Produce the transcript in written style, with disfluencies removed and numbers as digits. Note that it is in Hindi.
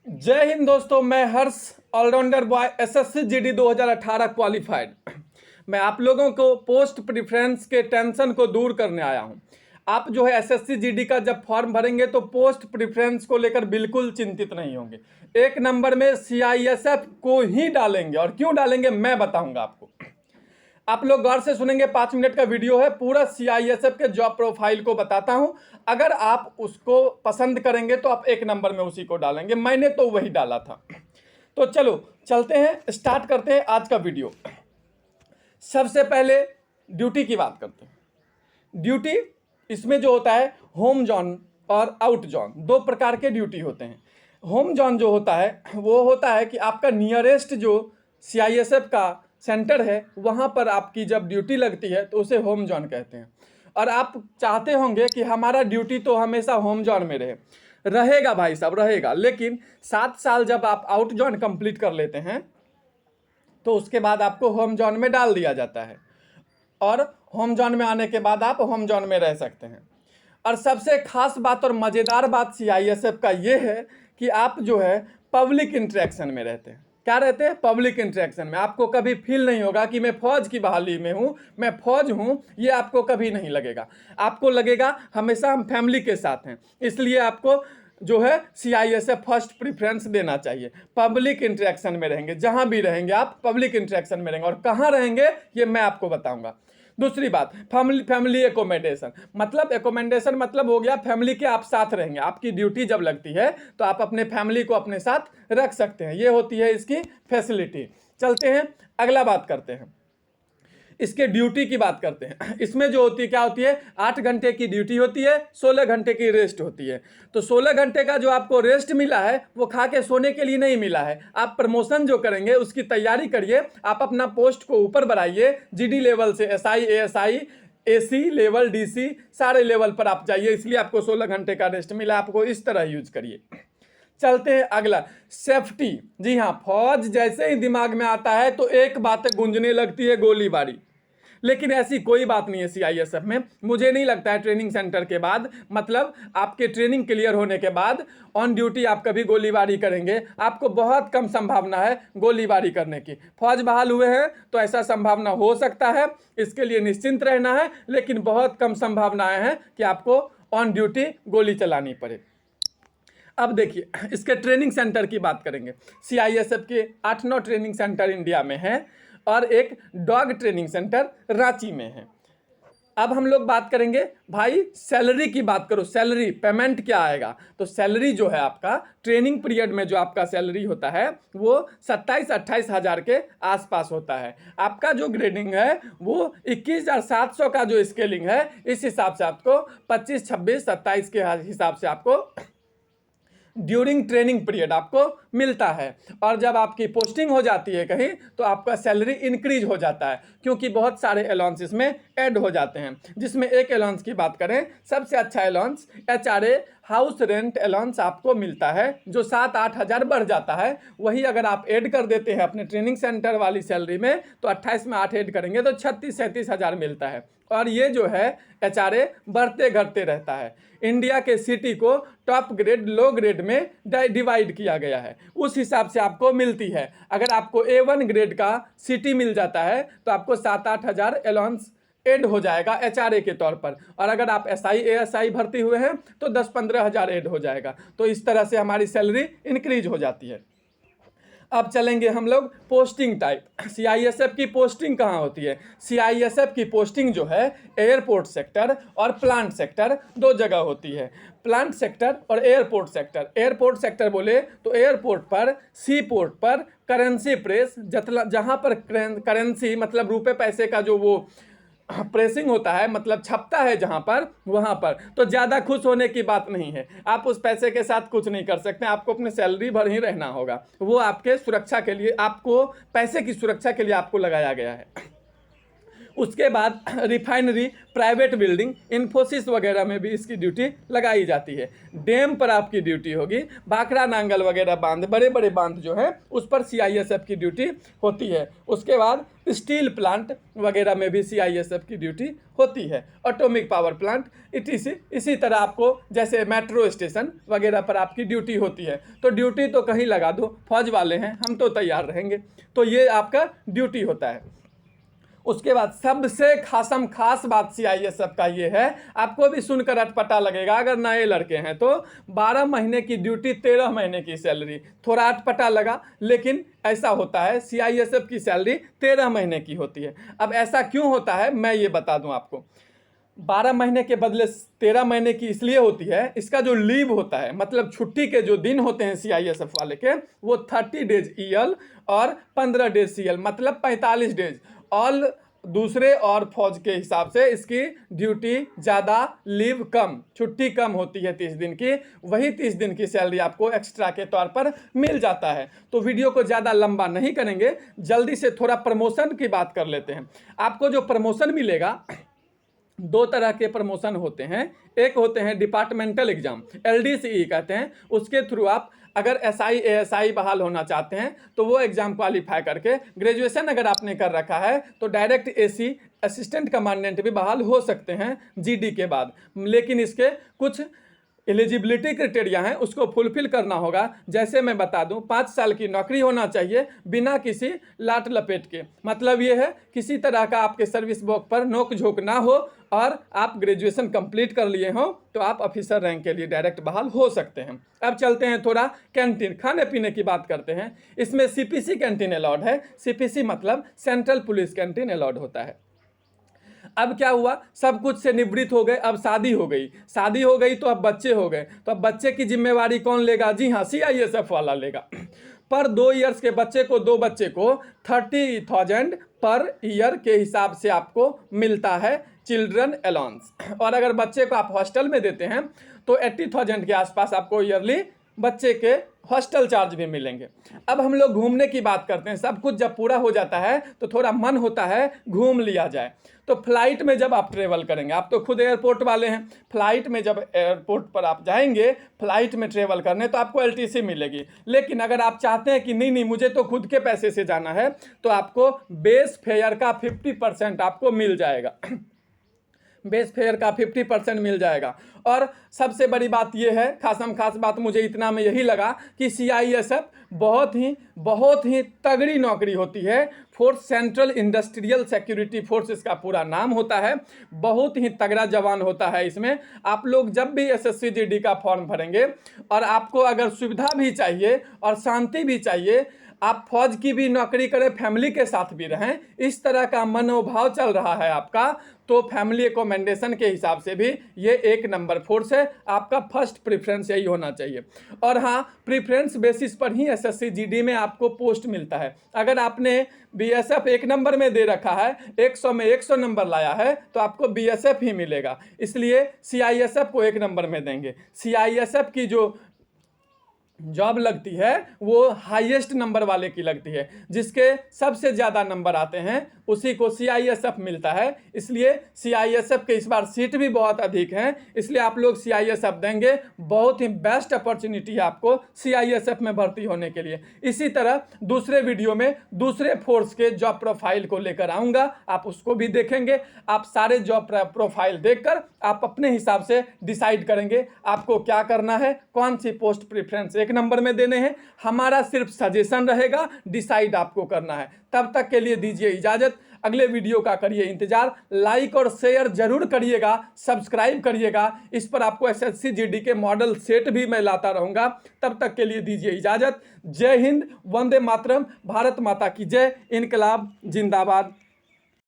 जय हिंद दोस्तों, मैं Harsh allrounder boy SSC GD 2018 qualified. मैं आप लोगों को पोस्ट प्रेफरेंस के टेंशन को दूर करने आया हूं। आप जो है एसएससी जीडी का जब फॉर्म भरेंगे तो पोस्ट प्रेफरेंस को लेकर बिल्कुल चिंतित नहीं होंगे। एक नंबर में सीआईएसएफ को ही डालेंगे और क्यों डालेंगे मैं बताऊंगा आपको। आप लोग गौर से सुनेंगे, 5 मिनट का वीडियो है, पूरा सीआईएसएफ के जॉब प्रोफाइल को बताता हूं। अगर आप उसको पसंद करेंगे तो आप एक नंबर में उसी को डालेंगे। मैंने तो वही डाला था। तो चलो चलते हैं, स्टार्ट करते हैं आज का वीडियो। सबसे पहले ड्यूटी की बात करते हैं। ड्यूटी इसमें जो होता है होम जोन और आउट जोन, दो प्रकार के ड्यूटी होते हैं। होम जोन जो होता है वो होता है कि आपका नियरेस्ट जो सीआईएसएफ का सेंटर है वहाँ पर आपकी जब ड्यूटी लगती है तो उसे होम जोन कहते हैं। और आप चाहते होंगे कि हमारा ड्यूटी तो हमेशा होम जोन में रहेगा भाई साहब, रहेगा। लेकिन 7 साल जब आप आउट जोन कंप्लीट कर लेते हैं तो उसके बाद आपको होम जोन में डाल दिया जाता है और होम जोन में आने के बाद आप होम जोन में रह सकते हैं। और सबसे खास बात और मज़ेदार बात सीआईएसएफ का ये है कि आप जो है पब्लिक इंटरेक्शन में रहते हैं। क्या रहते हैं? पब्लिक इंटरेक्शन में। आपको कभी फील नहीं होगा कि मैं फौज की बहाली में हूँ, मैं फौज हूँ, ये आपको कभी नहीं लगेगा। आपको लगेगा हमेशा हम फैमिली के साथ हैं। इसलिए आपको जो है सीआईएसएफ फर्स्ट प्रेफरेंस देना चाहिए। पब्लिक इंटरेक्शन में रहेंगे, जहाँ भी रहेंगे आप पब्लिक इंटरेक्शन में रहेंगे। और कहाँ रहेंगे ये मैं आपको बताऊँगा। दूसरी बात, फैमिली एकोमोडेशन। मतलब एकोमोडेशन मतलब हो गया फैमिली के आप साथ रहेंगे। आपकी ड्यूटी जब लगती है तो आप अपने फैमिली को अपने साथ रख सकते हैं। ये होती है इसकी फैसिलिटी। चलते हैं अगला बात करते हैं, इसके ड्यूटी की बात करते हैं। इसमें जो होती है क्या होती है, 8 घंटे की ड्यूटी होती है, 16 घंटे की रेस्ट होती है। तो 16 घंटे का जो आपको रेस्ट मिला है वो खा के सोने के लिए नहीं मिला है। आप प्रमोशन जो करेंगे उसकी तैयारी करिए, आप अपना पोस्ट को ऊपर बढ़ाइए। जीडी लेवल से SI, ASI, AC level, DC सारे लेवल पर आप जाइए। इसलिए आपको 16 घंटे का रेस्ट मिला, आपको इस तरह यूज करिए। चलते हैं अगला, सेफ्टी। जी हाँ, फौज जैसे ही दिमाग में आता है तो एक बात गूंजने लगती है, गोलीबारी। लेकिन ऐसी कोई बात नहीं है सीआईएसएफ में। मुझे नहीं लगता है ट्रेनिंग सेंटर के बाद, मतलब आपके ट्रेनिंग क्लियर होने के बाद ऑन ड्यूटी आप कभी गोलीबारी करेंगे। आपको बहुत कम संभावना है गोलीबारी करने की। फौज बहाल हुए हैं तो ऐसा संभावना हो सकता है, इसके लिए निश्चिंत रहना है। लेकिन बहुत कम संभावनाएं हैं कि आपको ऑन ड्यूटी गोली चलानी पड़े। अब देखिए इसके ट्रेनिंग सेंटर की बात करेंगे। सीआईएसएफ के 8-9 ट्रेनिंग सेंटर इंडिया में हैं और एक डॉग ट्रेनिंग सेंटर रांची में है। अब हम लोग बात करेंगे भाई सैलरी की बात करो, सैलरी पेमेंट क्या आएगा। तो सैलरी जो है आपका ट्रेनिंग पीरियड में जो आपका सैलरी होता है वो 27-28 हज़ार के आसपास होता है। आपका जो ग्रेडिंग है वो 21,700 का जो स्केलिंग है, इस हिसाब से आपको 25, 26, 27 के हिसाब से आपको ड्यूरिंग ट्रेनिंग पीरियड आपको मिलता है। और जब आपकी पोस्टिंग हो जाती है कहीं तो आपका सैलरी इंक्रीज हो जाता है, क्योंकि बहुत सारे अलाउंस इसमें ऐड हो जाते हैं। जिसमें एक अलाउंस की बात करें, सबसे अच्छा allowance HRA house rent allowance आपको मिलता है, जो 7-8 हज़ार बढ़ जाता है। वही अगर आप ऐड कर देते हैं अपने ट्रेनिंग सेंटर वाली सैलरी में तो 28 में 8 ऐड करेंगे तो 36-37 हज़ार मिलता है। और ये जो है एचआरए बढ़ते घटते रहता है। इंडिया के सिटी को टॉप ग्रेड, लो ग्रेड में डिवाइड किया गया है, उस हिसाब से आपको मिलती है। अगर आपको A1 ग्रेड का सिटी मिल जाता है तो आपको 7-8 हज़ार अलाउंस ऐड हो जाएगा एचआरए के तौर पर। और अगर आप एसआई, एएसआई भर्ती हुए हैं तो 10-15 हज़ार ऐड हो जाएगा। तो इस तरह से हमारी सैलरी इंक्रीज हो जाती है। अब चलेंगे हम लोग पोस्टिंग टाइप। सीआईएसएफ की पोस्टिंग कहाँ होती है? सीआईएसएफ की पोस्टिंग जो है एयरपोर्ट सेक्टर और प्लांट सेक्टर, दो जगह होती है। प्लांट सेक्टर और एयरपोर्ट सेक्टर। एयरपोर्ट सेक्टर बोले तो एयरपोर्ट पर, सी पोर्ट पर, करेंसी प्रेस, जहाँ पर करेंसी मतलब रुपए पैसे का जो वो प्रेसिंग होता है, मतलब छपता है जहाँ पर, वहाँ पर तो ज़्यादा खुश होने की बात नहीं है। आप उस पैसे के साथ कुछ नहीं कर सकते, आपको अपनी सैलरी भर ही रहना होगा। वो आपके सुरक्षा के लिए, आपको पैसे की सुरक्षा के लिए आपको लगाया गया है। उसके बाद रिफाइनरी, प्राइवेट बिल्डिंग, इन्फोसिस वगैरह में भी इसकी ड्यूटी लगाई जाती है। डैम पर आपकी ड्यूटी होगी, भाखड़ा नांगल वगैरह बांध, बड़े बड़े बांध जो हैं उस पर सीआईएसएफ की ड्यूटी होती है। उसके बाद स्टील प्लांट वगैरह में भी सीआईएसएफ की ड्यूटी होती है, एटॉमिक पावर प्लांट इसी तरह आपको जैसे मेट्रो स्टेशन वगैरह पर आपकी ड्यूटी होती है। तो ड्यूटी तो कहीं लगा दो, फौज वाले हैं हम तो तैयार रहेंगे। तो ये आपका ड्यूटी होता है। उसके बाद सबसे खास बात सीआईएसएफ का ये है, आपको भी सुनकर अटपटा लगेगा अगर नए लड़के हैं तो, 12 महीने की ड्यूटी, 13 महीने की सैलरी। थोड़ा अटपटा लगा लेकिन ऐसा होता है, सीआईएसएफ की सैलरी 13 महीने की होती है। अब ऐसा क्यों होता है मैं ये बता दूं आपको। 12 महीने के बदले 13 महीने की इसलिए होती है, इसका जो लीव होता है, मतलब छुट्टी के जो दिन होते हैं सीआईएसएफ वाले के, वो 30 डेज ईएल और 15 डेज सीएल, मतलब 45 डेज। ऑल दूसरे और फौज के हिसाब से इसकी ड्यूटी ज़्यादा, लीव कम, छुट्टी कम होती है 30 दिन की। वही 30 दिन की सैलरी आपको एक्स्ट्रा के तौर पर मिल जाता है। तो वीडियो को ज़्यादा लंबा नहीं करेंगे, जल्दी से थोड़ा प्रमोशन की बात कर लेते हैं। आपको जो प्रमोशन मिलेगा, 2 तरह के प्रमोशन होते हैं। एक होते हैं डिपार्टमेंटल एग्जाम, LDCE कहते हैं। उसके थ्रू आप अगर SI ASI बहाल होना चाहते हैं तो वो एग्ज़ाम क्वालिफाई करके, ग्रेजुएशन अगर आपने कर रखा है तो डायरेक्ट AC असिस्टेंट कमांडेंट भी बहाल हो सकते हैं GD के बाद। लेकिन इसके कुछ एलिजिबिलिटी क्राइटेरिया हैं, उसको फुलफिल करना होगा। जैसे मैं बता दूं, 5 साल की नौकरी होना चाहिए बिना किसी लाट लपेट के। मतलब ये है किसी तरह का आपके सर्विस बुक पर नोक झोंक ना हो और आप ग्रेजुएशन कंप्लीट कर लिए हो तो आप ऑफिसर रैंक के लिए डायरेक्ट बहाल हो सकते हैं। अब चलते हैं थोड़ा कैंटीन, खाने पीने की बात करते हैं। इसमें CPC कैंटीन अलाउड है। CPC मतलब सेंट्रल पुलिस कैंटीन अलाउड होता है। अब क्या हुआ, सब कुछ से निवृत्त हो गए, अब शादी हो गई। शादी हो गई तो अब बच्चे हो गए, तो अब बच्चे की जिम्मेवारी कौन लेगा? जी हाँ, सीआईएसएफ वाला लेगा। पर 2 ईयर्स के बच्चे को, 2 बच्चे को 30,000 पर ईयर के हिसाब से आपको मिलता है चिल्ड्रन अलाउंस। और अगर बच्चे को आप हॉस्टल में देते हैं तो 80,000 के आसपास आपको ईयरली बच्चे के हॉस्टल चार्ज भी मिलेंगे। अब हम लोग घूमने की बात करते हैं। सब कुछ जब पूरा हो जाता है तो थोड़ा मन होता है घूम लिया जाए। तो फ्लाइट में जब आप ट्रेवल करेंगे, आप तो खुद एयरपोर्ट वाले हैं, फ्लाइट में जब एयरपोर्ट पर आप जाएंगे फ्लाइट में ट्रेवल करने तो आपको LTC मिलेगी। लेकिन अगर आप चाहते हैं कि नहीं मुझे तो खुद के पैसे से जाना है, तो आपको बेस फेयर का 50% आपको मिल जाएगा। बेस फेयर का 50% मिल जाएगा। और सबसे बड़ी बात यह है, खास बात मुझे इतना में यही लगा कि सीआईएसएफ बहुत ही तगड़ी नौकरी होती है। Force, central industrial security force इसका पूरा नाम होता है। बहुत ही तगड़ा जवान होता है इसमें। आप लोग जब भी SSC GD का फॉर्म भरेंगे और आपको अगर सुविधा भी चाहिए और शांति भी चाहिए, आप फौज की भी नौकरी करें, फैमिली के साथ भी रहें, इस तरह का मनोभाव चल रहा है आपका, तो फैमिली एकोमेंडेशन के हिसाब से भी ये 1 नंबर फोर्स है। आपका फर्स्ट प्रेफरेंस यही होना चाहिए। और हाँ, प्रेफरेंस बेसिस पर ही SSC GD में आपको पोस्ट मिलता है। अगर आपने BSF 1 नंबर में दे रखा है, 100 में 100 नंबर लाया है, तो आपको BSF ही मिलेगा। इसलिए CISF को 1 नंबर में देंगे। CISF की जो जॉब लगती है वो हाईएस्ट नंबर वाले की लगती है, जिसके सबसे ज़्यादा नंबर आते हैं उसी को CISF मिलता है। इसलिए CISF के इस बार सीट भी बहुत अधिक हैं, इसलिए आप लोग CISF देंगे। बहुत ही बेस्ट अपॉर्चुनिटी है आपको CISF में भर्ती होने के लिए। इसी तरह दूसरे वीडियो में दूसरे फोर्स के जॉब प्रोफाइल को लेकर आऊँगा, आप उसको भी देखेंगे। आप सारे जॉब प्रोफाइल देखकर आप अपने हिसाब से डिसाइड करेंगे आपको क्या करना है, कौन सी पोस्ट प्रेफरेंस 1 नंबर में देने हैं। हमारा सिर्फ सजेशन रहेगा, डिसाइड आपको करना है। तब तक के लिए दीजिए इजाजत, अगले वीडियो का करिए इंतजार। लाइक और शेयर जरूर करिएगा, सब्सक्राइब करिएगा। इस पर आपको SSC GD के मॉडल सेट भी मैं लाता रहूंगा। तब तक के लिए दीजिए इजाजत। जय हिंद, वंदे मातरम, भारत माता की जय, इनकलाब जिंदाबाद।